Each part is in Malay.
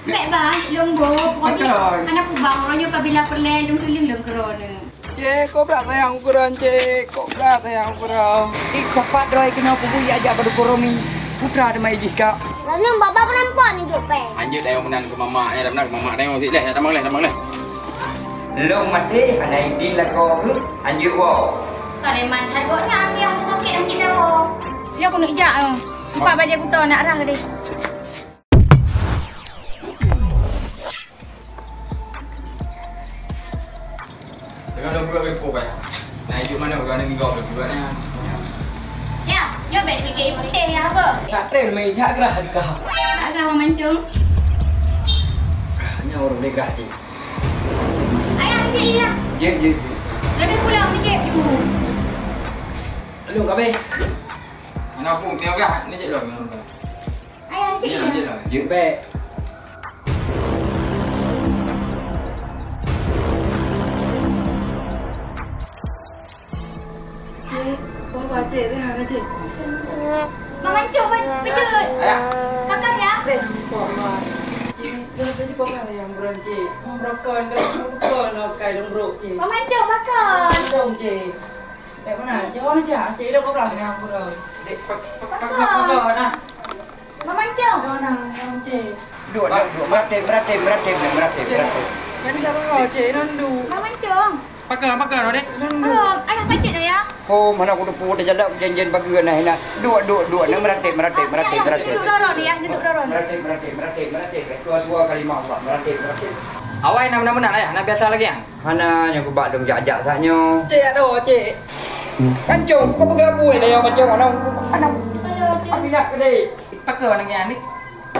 Baik bang, lombok. Pokoknya anak kubang orangnya apabila perlu lung tuling lung kerana. Cik, kau berat sayang ukuran cik. Kau berat sayang ukuran. Cepat doi kena pupu ya aja pada koromi. Putra ada mai jika. Lalu bapa perempuan ni jupe. Anjir tengok menan ke mamak ya, dah ke mamak tengok sik dah, tamang leh. Long mati anai din la ko ke anjir wo. Pareman harganya ambil sakit anjir dah. Dia aku nak jak. Empat baju buta nak arah dia. Tengok dah buka report eh. Nak hidup mana bukan nak ngigau dah juga ni. Ya, dia baik fikir putih ya apa? Tak trail mai tak gerah kah. Tak gerah mancung. Hanya orang dia gerah cik. Ayah ni cik ya. Je. Lebih pulang ni cik tu. Lu kabe. Nak pun dia gerah ni cik dah. Ayah ni cik ya. Je baik. Cik, dah ada cik. Mancung pencut. Ayah. Kakak ya. Kok mai. Cik, dah beli kok yang beran cik. Merokon nak kai dong bro cik. Mancung makan. Dong cik. Tak mana? Cik mana cik? Cik dah kau belah yang bro. Dek pak nah. Mancung. Mana cik? Dua berat. Jadi siapa kau cik? Nandu. Mancung. Pakai dah dek. Nandu. Oh, ayah pacit dah ya. Oh, mana aku depu dah jalan janjian bagi nak. Dua nak meratik. Duduk dorong dia, duduk dorong. Meratik. Tua kalimah Allah, meratik. Awak nak benar-benar ayah, nak biasa lagi yang. Hana yang aku bak dong jajak sahnya. Cik ada cik. Kancung, kau bergabung ni yang macam mana? Anak. Apa nak kedai? Pakai orang yang ni.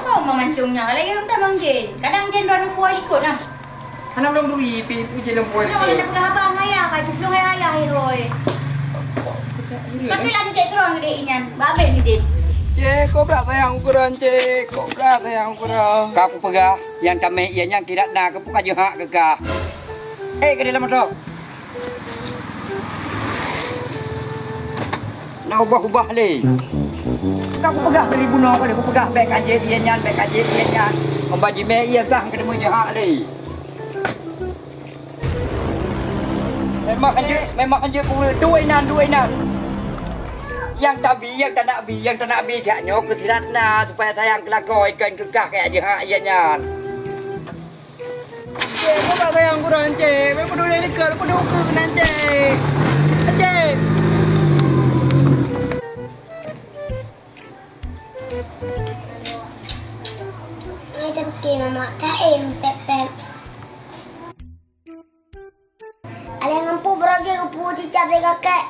Oh, mamancungnya lagi orang tak manggil. Kadang jen dua nupu ikut lah. Hana belum duri, puji lembu. Belum ada pegang abang ayah, kai belum ayah hoi. Tapi lah ni cik kerong gede inyan. Babel ni cik. Cik, kau berat sayang ukuran cik. Kau berat sayang ukuran. Kau aku pegah yang kami ianya tidak nak ke puka jehak ke kah. Ke dalam motor. Nak ubah-ubah le. Kau aku pegah dari bunuh kali aku pegah baik aje ianya. Membaji me ia sah ketemu jehak le. Memang aja pula dua inan. Yang tak nak bi jaknya ke siratna supaya sayang kelakoi ikan kekah kayak aja hak ianya. Cik, kau tak sayang kurang cik. Memang peduli dekat, peduli ke nan cik. Cik. Ini tapi mama tak pep. Alang ampu bro je upu cicap de kakek.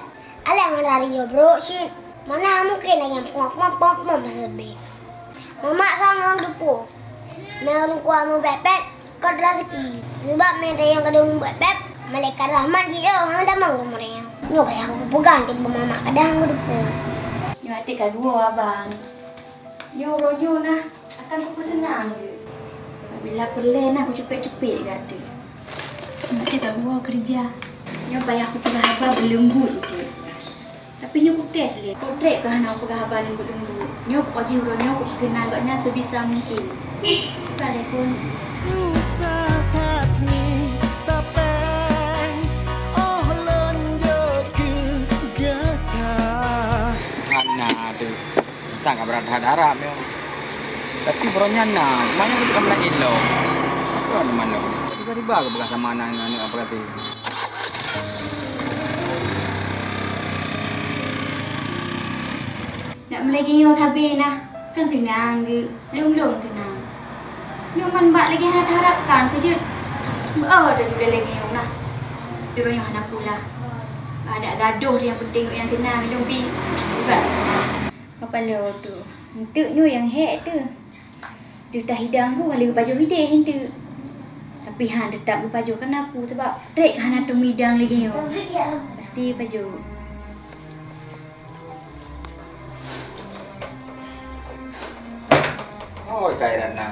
Alang radio bro shit. Mana mungkin yang pop lebih. Mama sang depu. Mau kuah mau pepet kau rezeki. Sebab mereka yang kadang pepet malaikat rahmat dia hang dah mau mereka. Nyoba yang aku pegang tiba mama kadang depu. Nyo atik kat gua abang. Nyo rojo nah akan aku senang. Bila perlen aku cepet-cepet dekat dia. Nanti kat gua kerja. Nyo payah aku pegang abang berlembut je. Tapi nyo putih sekali. Potret ke hana aku pegang abang lembut-lembut. Nyo pokok jiwa nyo aku senang agaknya sebisa mungkin. Waalaikumsalam. Susah hati tapeng oh lonjo ke gata. Hana tu. Tak berat harap yo. Tapi bronya na, mana kita kamla ilo. Mana mana. Tiba-tiba ke bekas sama anak apa kata. Nak melagi nyo thabis nah. Kan senang ke. Lung-lung senang. Nyo man bak lagi harap-harapkan kerja. Dah juga lagi nyo nah. Dia nyo hana pula. Ada gaduh dia yang penting yang senang lebih berat senang. Kepala tu. Untuk nyo yang hek tu. Dia tak hidang pun balik baju hidang tu. Tapi han tetap baju kenapa? Sebab rek hana tu midang lagi nyo. Pasti baju. Ôi cây này nè.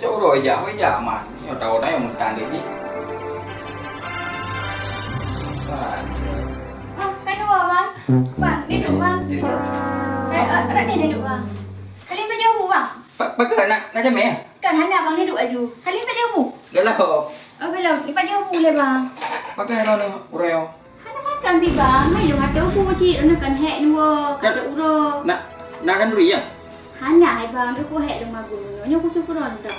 Chỗ rồi dạ với dạ mà. Nhưng mà đầu đấy một tràn đi đi. Cái đùa bang. Bang, đi duduk bang. Duduk. Ada dia duduk bang. Kali baju bang. pakai nak jameh. Kan hana bang ni duk aju. Kali pak jauh. Galah. Oh kalau ni pak jauh le bang. Pakai ro ni ureo. Hana makan bi bang. Hai lu ngata bu ci nak kan hek ni wo. Kacau uro. Nak kan duri ya? Hana hai bang, aku hek lu magu. Nyo aku suka ron tak.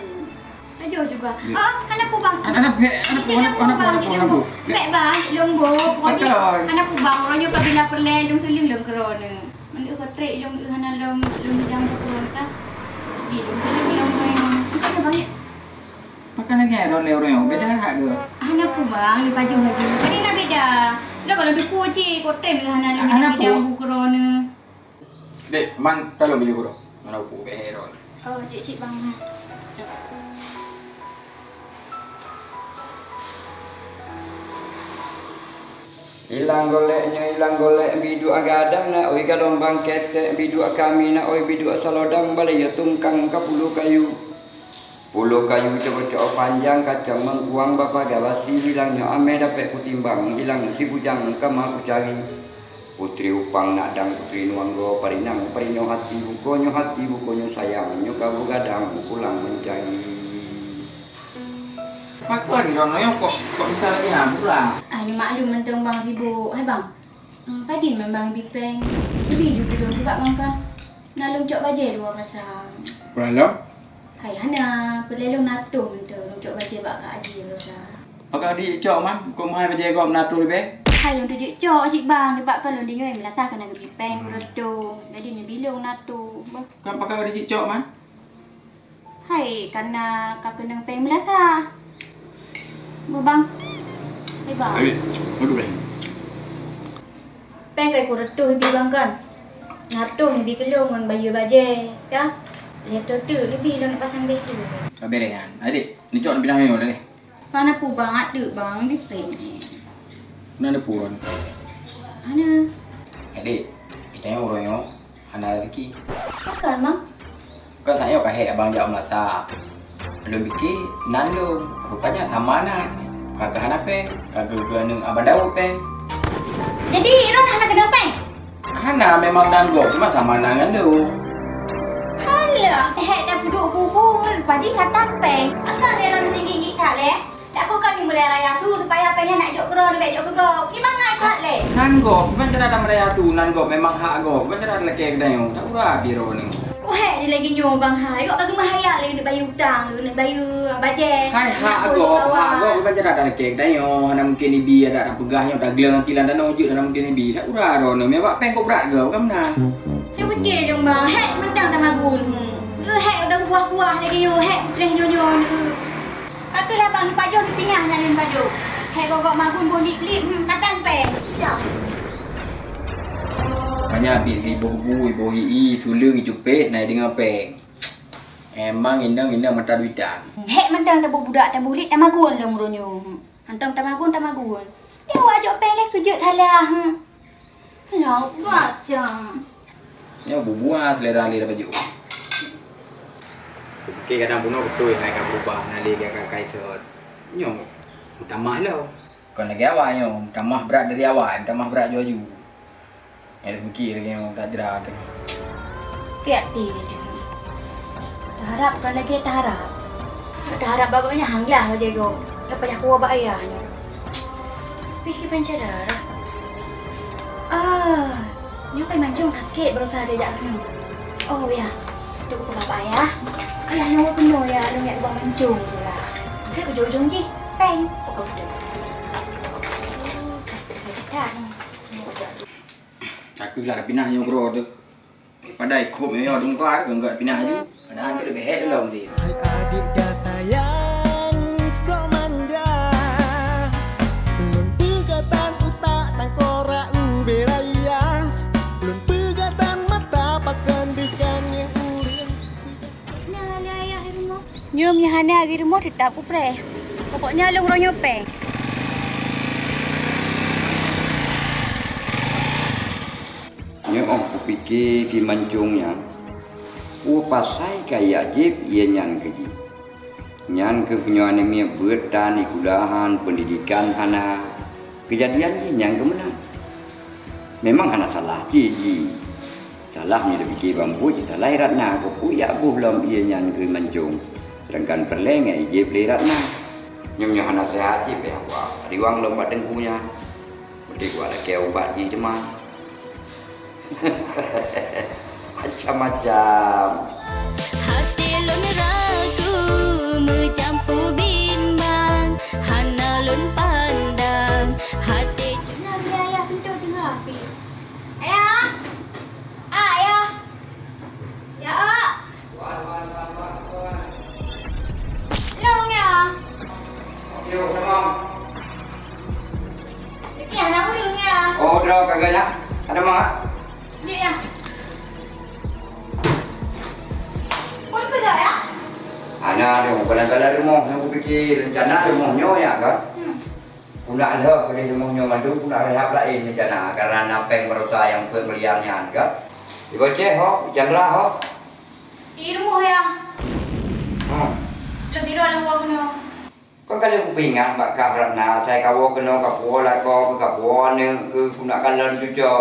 Ajo juga. Hana pu bang. Anak pu. Mek bang, lung bo. Pokoknya hana pu bang. Orangnya apabila perle lung suling lung kerona. Mandi ko trek lung hana lung jam ko ka. Di lung suling lung main. Engkau nya bang. Makan lagi ureo. Beda hak ke? Hana pu bang, ni baju haji. Tadi nak beda. Lah kalau di kuci ko trek hana lung beda bu kerona. Dek, man kalau beli huruf. Mana pu behero. Oh, cik bang. Hilang golek bidu agadang na oi galombang ketek bidu kami na oi bidu salodang balai tungkang kapulu kayu. Pulau kayu coba panjang kacang mengkuang bapa gawasi hilangnya ame dapat kutimbang hilang si bujang kama ku cari. Putri upang nadang putri nuanggo parinang parinyo hati bukonyo sayang nyo kabu gadang pulang mencari. Makan di dono kok bisa lagi habis lah. Ni maklum mentang bang ibu. Hai bang. Padi membang bipeng. Lebih juga juga bang kan. Nalung cok baje dua pasang. Berapa? Hai hana, pelelong nato mentang cok baje bak ka aji lo sa. Pakai di cok man, kau mai baje kau nato lebih. Hai long tujuk cok si bang sebab kalau dia ngoi melasa kena ke bipeng rodo. Jadi ni bilong nato. Kan pakai di cok man? Hai karena kakenang peng melasa. Bu bang. Hai bang. Aduh bang. Peng kai kuretu bi bang kan. Nato ni bi kelong ngon bayu baje, ka? Leto tu lebih lo nak pasang deh tu. Berean. Adik, ni cok nak pindah yo dah ni. Mana pu bang ada bang di peng ni. Mana ada puron. Mana? Adik, kita yang orang yo, hana rezeki. Makan bang. Kau tanya kahek abang jauh melata. Belum bikin nandung, rupanya sama nak. Kagak hana pe, kagak geneng abang daun pe. Jadi Ron hana kena peng. Hana memang nanggo, cuma sama nangandung. Halah, dah duduk bubur, pagi kata peng. Angkat le Ron tinggi tak le? Tak kau kan ni meraya su supaya pengnya nak jok kero lebih jok kego. Gimana ikat le? Nanggo, bukan cara ada meraya tu, nanggo memang hak go, bukan cara lelaki kedai. Tak urah biro ni. Kau dia lagi nyo bang hai. Kau kagak mahaya le nak bayu hutang, nak bayu baje. Hai hak go, bukan cara ada lelaki kedai. Hana mungkin ibi ada pegahnya, ada gelang kilan dan wujud dan mungkin ibi. Tak urah rono, memang peng kau berat go, bukan benar. Yo fikir jom bang, hek mentang tak magun. Hek udah buah-buah lagi yo, hek cereh nyo-nyo ni. Katalah bang pajok di pingah nyalin pajok. Hek kau magun pun lip-lip, katan peng. Banyak ibu hi sulung icupet naik dengan peng. Emang inang mata duitan. Hek mentang tak budak tak bulik tak magun lah murunyo. Hantang tak magun. Dia wajak peng lek kerja thalah. Lah macam. Ya buah selera ali dah baju. Okey kadang puno betul naik kan berubah nali dia kai sehot. Nyom tamah lah. Kon lagi awal nyom, tamah berat dari awal, tamah berat juju. Yang semiki lagi yang tak jerat. Hati dia. Tak harap kan lagi tak harap. Tak harap bagusnya hanglah aja go. Lepas aku abak ayahnya. Fikir pencara. Nyo kai mancung sakit berusaha dia jak nyo. Oh ya. Tunggu bapak ayah. Ayah nyo penuh ya, lu nak buat mancung pula. Ke ujung-ujung je. Peng. Pokok budak. Aku lah pindah nyo bro tu. Padai kop nyo dong kau enggak pindah je. Padahal dia lebih head dalam dia. Hai adik kata yang sok manja. Lun pegatan utak dan korak uberaya. Lun pegatan mata pakan dekan yang urang. Nah, ayah rumah. Nyom yang hana lagi rumah tetap aku pre. Pokoknya lu ronyo peng. Aku fikir ki mancungnya. Pasai kaya jip ia nyan keji. Nyan ke penyuan ini bertani kudahan pendidikan hana. Kejadian ni nyan ke mana? Memang hana salah ji. Salahnya dia fikir bambu, salah Ratna ke puyak buh lam ia nyan ke mancung. Sedangkan perlengai je beli Ratna. Nyomnya anak sehat je pihak wah. Riwang lompat tengkunya. Mesti gua ada ke ubat ni teman. Macam-macam. Hati lun ragu mencampur bimbang, hana lun pandang hati. Nak beli ayah pintu tengah api. Ayah! Ayah! Ya, Wan. Long ya. Yo, namam. Ya, nak udah ya. Oh, draw kagaknya. Ada mak? Ya. Pun kerja ya? Anak dia kadang-kadang rumah yang aku fikir rencana rumahnya ya kan. Punak lah pada rumahnya madu punak rehab lain rencana karena napeng berusaha yang pemeliharaan kan. Dibaca ho, Chandra ho. Di rumah ya. Hmm. Lo tidur ada gua kena. Kan kali aku ingat Mbak Ratna saya kau kena kapuo lah kau ke kapuo ni ke punak kalan cucu.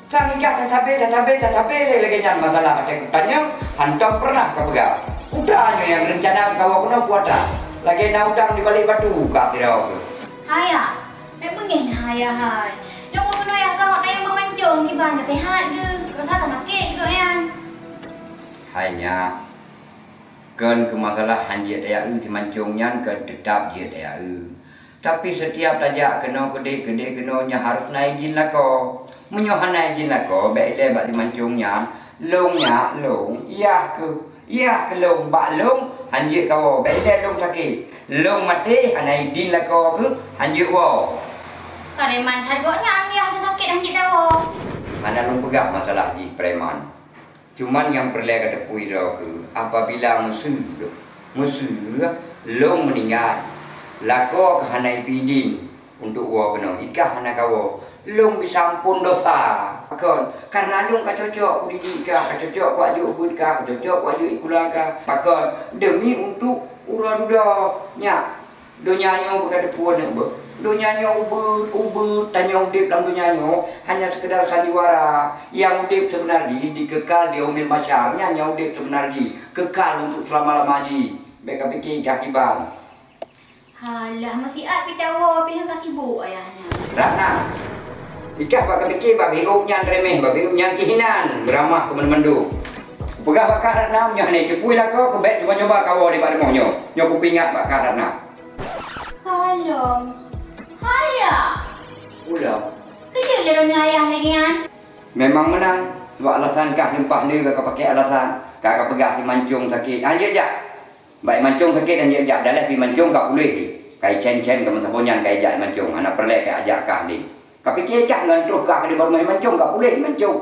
Sang ikat saya sampai lagi jangan masalah ada tanya hantam pernah kau pegang. Udahnya yang rencana kau kena buat dah. Lagi nak udang di balik batu kau tidak. Haya. Bengih haya hai. Lo gua kena yang kau nak yang memancung di bang kata hat ke. Rasa tak sakit juga yang. Hanya kan ke masalah hanjit daya si mancungnya kan tetap je daya. Tapi setiap tajak kena kede kena nya harus naik izin lah kau. Menyohan naik izin lah kau baik le bak si mancungnya longnya long iya ke long bak long hanjit kau baik le long sakit. Long mati naik izin lah kau ke hanjit wow. Preman harganya ya sakit hanjit dah. Anak long pegang masalah di preman. Cuman yang perlu kata puira ke apabila musuh long meninggal lako ke hanai pidin untuk gua kena ikah anak kau long bisa ampun dosa kan karena long ka cocok didik ka cocok buat juk bud ka cocok buat juk ikula ka kan demi untuk ura duda nya donyanya berkata puan be donyanya ubur tanya udip dalam donyanya hanya sekedar sandiwara yang udip sebenarnya dikekal di umil masyarnya yang udip sebenarnya kekal untuk selama-lamanya mereka fikir kaki bang. Halah masih at pitawa pihak kasih bu ayahnya. Ratna ikah bak fikir bak biuknya remeh bak biuknya kehinan beramah ke mendu pegah bak Ratna nya ni cepui lah kau kebek coba-coba kau di pada mohnyo nyo ku pingat bak Ratna. Kalom. Haya. Udah. Kerja je dong ayah lagi kan? Memang menang. Sebab alasan kah lempah ni kakak pakai alasan. Kakak pegah si mancung sakit. Ya jak. Baik mancung sakit dan jak. Dalam pi mancung kak boleh. Kai cen-cen ke mensabonyan kai jak mancung. Anak perlek kak ajak kah ni. Kak fikir jak ngan terus kak di baru mancung kak boleh mancung.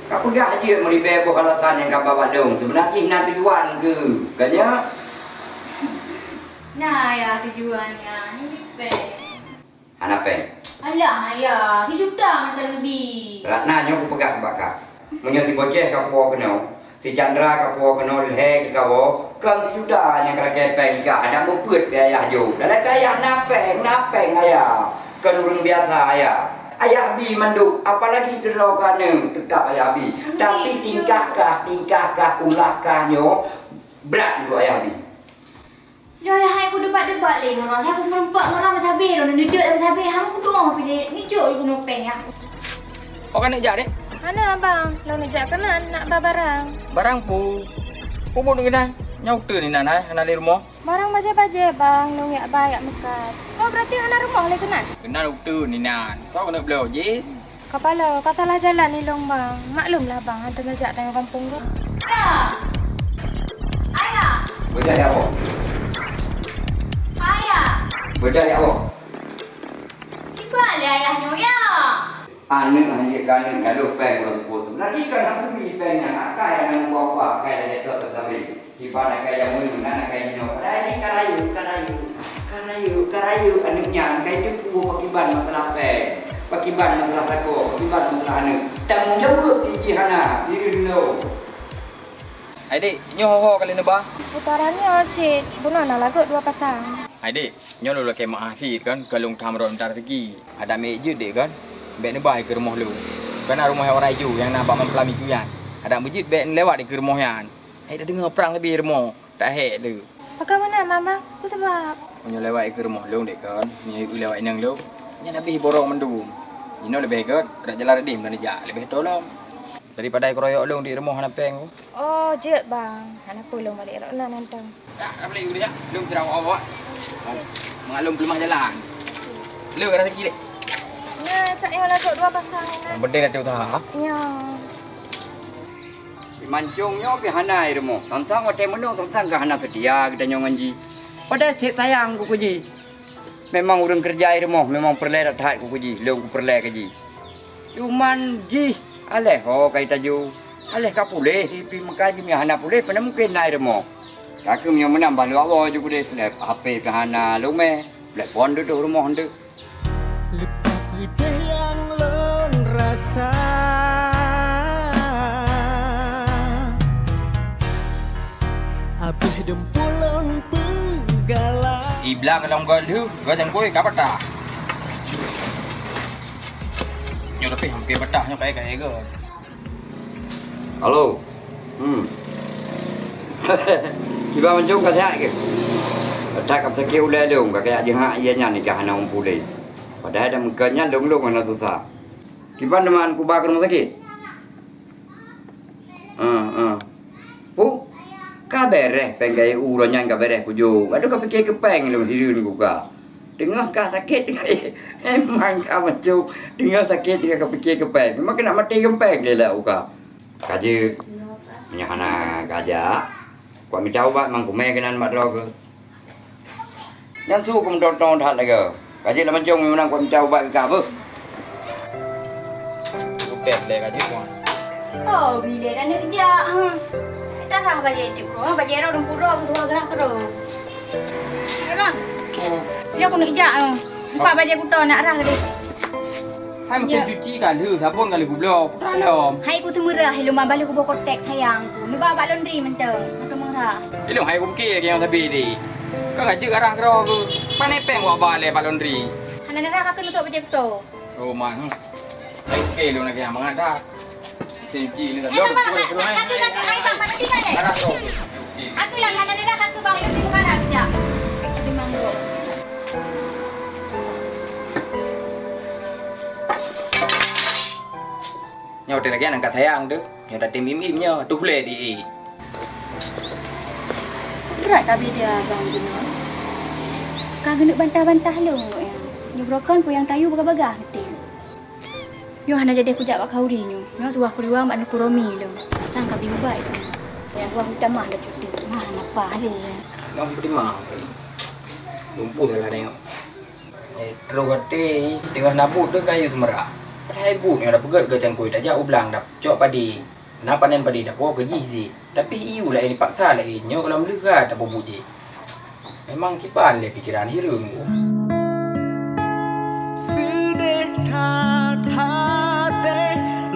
Kak pegah je meribet buah alasan yang kak bawa dong. Sebenarnya nak tujuan ke? Kanya. Nah ya tujuannya. Ini pe. Anak pen. Alah ayah. Hidup dah macam lebih. Ratna nyo ku pegah bakak. Munyo si boceh ka puo keno. Si Chandra ka puo keno le ke kawo. Kan si juda nya ka kepeng ka ada muput pe ayah jo. Dalam pe ayah napeng ayah. Kan urang biasa ayah. Ayah bi manduk apalagi terokane tetap ayah bi. Tapi tingkah kah ulah kah nyo berat dulu ayah bi. Yo ya hai ku debat-debat le orang. Saya ku merempak orang masabe dong duduk dalam masabe. Hang ku doang pilih ni jo ku no peng ya. Oh kan nak jak dek? Mana abang? Lo nak jak kanan nak bawa barang. Barang pu. Pu duk kena. Nyau tu ni nak di rumah. Barang baje-baje bang, lo yak bayak mekat. Oh berarti anak rumah le kanan. Kena tu ni nan. So kena beliau je. Kepala kau salah jalan ni long bang. Maklumlah bang, hantar ngajak tengok kampung tu. Ayah. Beda ya apa? Ayah. Beda ya apa? Dibalik ayahnya ya. Anu hanya kan gaduh peng orang tua tu. Nanti kan aku beli peng yang akai yang buah apa kai dah jatuh tetapi tiba nak kai yang mun nak kai nyo. Rai karayu anaknya kai tu pu pakiban masalah peng. Pakiban masalah lako, pakiban masalah anu. Tanggung jawab di hana diri dulu. Adik, nyo ho kali ni ba? Putarannya si bunuh nak lagu dua pasang. Adik, nyo lu ke mak Hafid kan kalung tamron tar tegi. Ada meja dek kan. Bek ni baik ke rumah lu. Kan rumah orang Melayu yang nampak mempelami kuyan. Ada bejit bek lewat di ke rumah yan. Dah dengar perang lebih rumah. Tak hek tu. Pakai mana mama? Aku sebab. Punya lewat ke rumah long dek kan. Punya lewat nang long. Nya lebih borong mendum. Ini lebih kot. Dak jalan redim dan jak lebih tolong. Daripada keroyok long di rumah anak peng. Oh, je bang. Anak pulang balik rok nan nantang. Dah balik dia. Long cerah awak. Mengalung pelemah jalan. Lu ada sikit dek. Ya, cak yang lagu 2 pasang nan. Benda dah usaha. Ya. Mancungnya pi hanai remo. Tantang wa temenong tantang ka hana setia kita nyongan ji. Pada set sayang ku ji. Memang urang kerja remo, memang perle dak tahat ku ji. Leung ku perle ka ji. Cuman ji aleh ho kai taju. Aleh ka puleh pi makaji mi hana puleh pada mungkin nai remo. Kaku mi menambah lu awak ju ku deh HP ka hana lu me. Blek pon duduk rumah hendak. Lepas pedih yang lon rasa Abih dempulon pegala Iblang dalam gol tu, gol jam koi kapat dah. Nyo lebih hampir betahnya kayak gol. Halo. Kiba mancung ka sehat ke? Tak apa sakit ulai leung ka kayak jehak ianya ni ka hana umpulai. Padahal dah mengkanya long-long mana susah. Kiban teman ku bakar rumah sakit. Pu, ka bereh penggai uronyan ka bereh puju. Aduh ka fikir kepeng long hirun ku ka. Tengah ka sakit emang ka macam tengah sakit dia ka fikir kepeng. Memang kena mati kepeng dia lah uka. Kaje nyahana kaja. Ku mi tahu ba mang ku me kenan mak ro ke. Yang su kum ton that lagi. Kaji lah macam memang kau mencau buat ke apa? Lupet leh kaji pun. Oh, bila dah nak kerja. Dah lah balik tu. Balik dah orang pura ke semua gerak ke dah. Gerak. Dia aku nak kerja. Nampak balik aku tahu nak rah ke dia. Hai macam cuci kali, sabun kali ku belum. Pernah lom. Hai aku semua hai lumah balik aku bawa kotak sayang aku. Ni bawa laundry mentang. Aku marah. Ilung hai ku fikir lagi yang sabi ni. Kau kerja arah kau ke? Mana peng buat balik balondri? Hana nak kakak nutup baju tu. Oh man. Hai fikir lu nak yang mangat dah. Cuci ni dah. Kakak hai bang mana tinggal ni? Arah kau. Aku lah hana nak kakak bang yang bukan kerja. Di mangro. Nyaw dia lagi angkat sayang tu. Nyaw dah tim imimnya. Tu boleh di. Berat tak dia abang guna. Kau kena bantah-bantah lu. Ni broken pun yang tayu bagah-bagah ketil. Yo hana jadi aku jak kau ri nyu. Yo suah aku liwang mak nu romi lu. Sang ka biu baik. Yang tuah utamah dah cuti. Mah napa le. Long terima. Lumpuh lah tengok. Terus kata tengah nabut tu kayu semerak. Padahal ibu ni dah pegat ke cangkui tak jauh belang dah cok padi. Nak panen padi dah bawa kerja si. Tapi iu lah ini paksa lah ini. Nyo kalau melihat tak bawa budi. Memang kipan le pikiran hirung. Sedih tak hati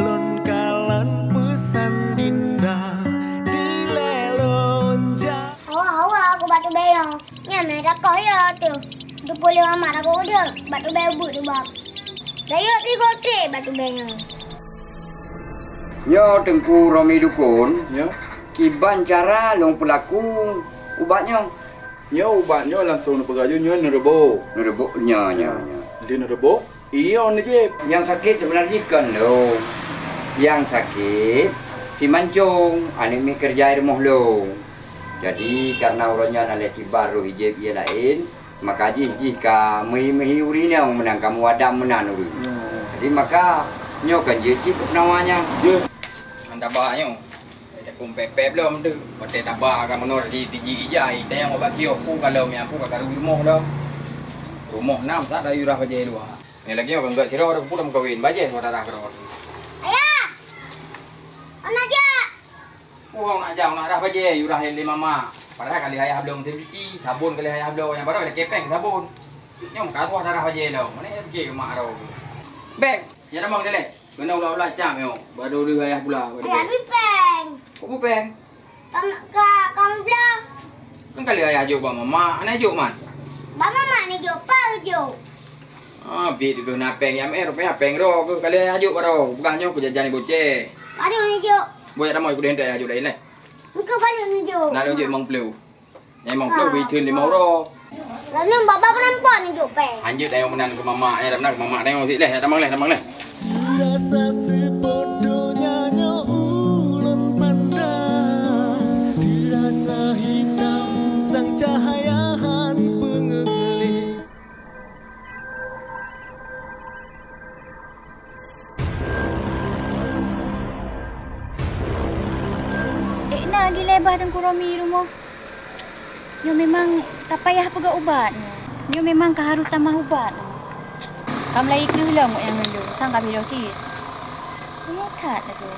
lon kalan pesan dinda dilelon ja Awak aku batu bayang. Nya mereka kau ya tu. Tu boleh amat aku dia. Batu bayang but tu bab. Dayok pi kote batu bayang. Nyo tengku Romi dukun, nyo. Kiban cara long pelaku ubatnya. Nyo ubatnya langsung nak pergi nyo nerebo. Nerebo nya. Dia nerebo. Iya ni je. Yang sakit sebenarnya kan lo. Yang sakit si mancung, ane mi kerja rumah lo. Jadi karena orangnya nale baru hijab ia lain, maka jika mehi urinya menang kamu adam menan uri. Jadi maka nyo kan je cukup namanya. Anda banyak. Tak kumpepep belum tu. Mesti tak bah kan menor di TG ijai. Dah yang obat kiok pun kalau mi aku kat rumah dah. Rumah 6 tak ada yurah baje luar. Ni lagi orang enggak sira dah pun kawin baje saudara keror. Ayah. Mana je? Orang nak jauh nak dah baje yurah le mama. Padahal kali ayah belum sendiri, sabun kali ayah belum yang baru ada kepeng sabun. Nyom kat tuah darah baje lau. Mana pergi ke mak rau. Bek, ya dah mang dele. Kena ulah-ulah cam yo. Baru dia ayah pula. Ayah pipeng. Kok pupeng? Kamu bilang. Kan kali ayah juk bang mama, ana juk man. Bapa mak ni jauh pau jauh. Ah, bit ke na peng ya mer, rupanya peng ro ke kali ayah juk baro. Bukannya aku jajan boceh. Aduh ni jauh. Boleh ada mau ikut hendak aja dah ini. Muka balik nunjuk. Nak nunjuk memang peleu. Yang memang peleu bikin 5 euro. Lalu bapa perempuan nunjuk pe. Anjut dah yang menan ke mamak. Ya dah benar ke mamak tengok sik dah. Tamang leh. Rasa sebodohnya ulun pandang, terasa hitam sang cahayahan pengelip. Nak pergi lebar Tengku Romi rumah. Yo memang tak payah pegang ubat. Yo memang kau harus tambah ubat. Kamu lagi kena lah yang ngeluh. Sang kami dosis. Kamu kat lah tu.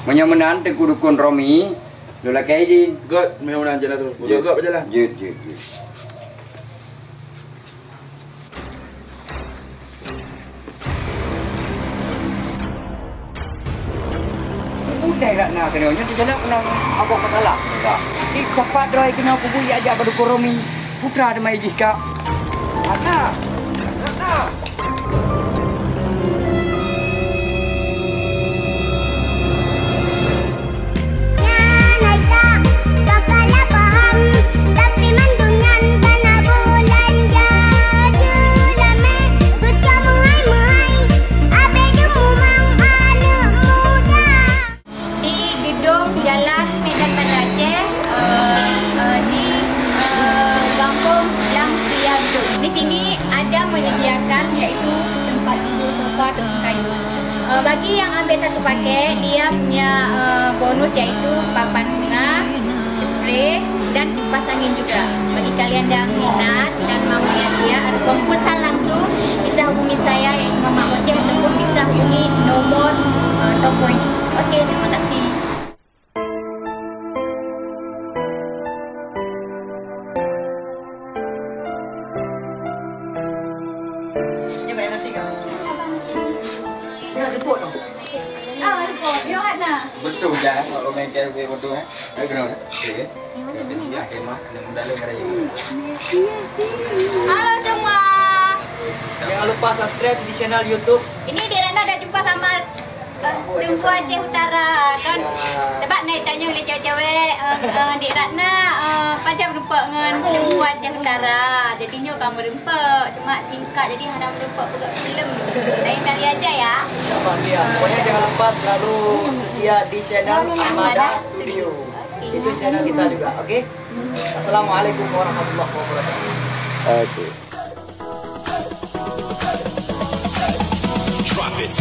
Menyamenan Tengku Dukun Romi. Lola kaidin. God, memang nak jalan terus. Boleh God berjalan. Jut. Bukan nak nak kena nya dia nak kena apa masalah. Si cepat doi kena kubu ya aja pada Romi. Putra ada mai jika. Ada. Di sini ada menyediakan iaitu tempat tidur sofa ataupun kayu. Bagi yang ambil satu paket, dia punya bonus iaitu papan bunga, spray dan kipas angin juga. Bagi kalian yang minat dan mahu lihat ada proposal langsung, bisa hubungi saya iaitu Mama Oceh ataupun bisa hubungi nomor toko ini. Okey, terima kasih. Betul je kalau main kira betul Ayo kena dah. Okey. Ya, kemah mudah lu mari. Halo semua. Jangan lupa subscribe di channel YouTube. Ini Dek Rana dah jumpa sama Tengku Aceh Utara kan. Sebab nak tanya oleh cewek-cewek Dek Ratna panjang berempat dengan Tengku Aceh Utara. Jadinya kamu berempat. Cuma singkat jadi hana berempat pegang filem. Lain kali aja ya. InsyaAllah dia. Pokoknya jangan lupa selalu setia di channel Amada Studio. Itu channel kita juga, oke? Assalamualaikum warahmatullahi wabarakatuh. Okey. Drop it.